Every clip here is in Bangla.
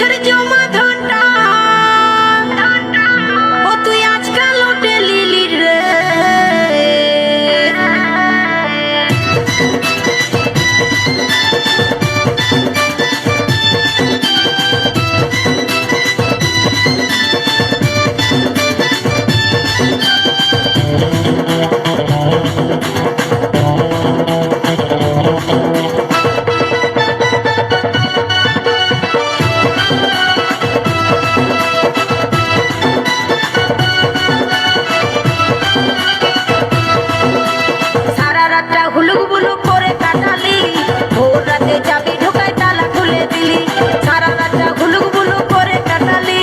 বছর জমা ধনটা ও তুই আজকাল উঠে লিলি রে। সারা রাতটা হুলুক বুলুক করে কাটালি, ভোর রাতে চাবি ঢোকায় তালা খুলে দিলি। সারা রাতটা হুলুক বুলুক করে কাটালি,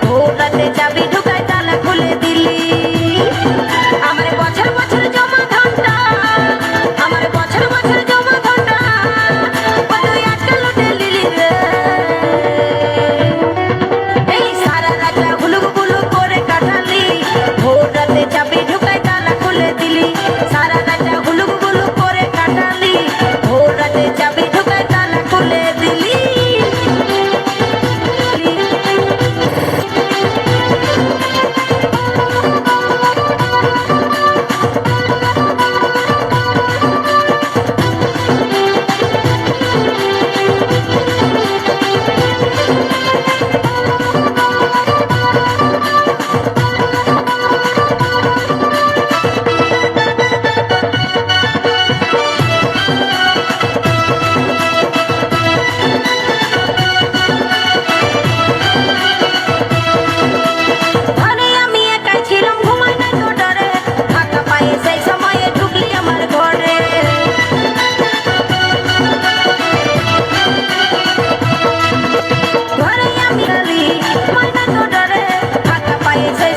ভোর রাতে চাবি ঢোকায় তালা খুলে দিলি। আমার বছর বছর জমা ধনটা, আমার বছর বছর জমা ধনটা ও তুই আজকাল উঠে লিলি রে। এই সারা রাতটা হুলুক বুলুক করে কাটালি, ভোর রাতে চাবি ঢোকায় তালা খুলে দিলি। সারা রাতটা হুলুক বুলুক করে কাটালি, ভোর রাতে চাবি ঢোকায় তালা খুলে দিলি। ঘরে আমি একাই ছিলাম, ঘুমাই নাই তো ডরে, ফাঁকা পায়ে সেই সময়ে ঢুকলি আমার ঘরে। ঘরে আমি আলি, ঘুমাই নাই তো ডরে, ফাঁকা পায়ে সেই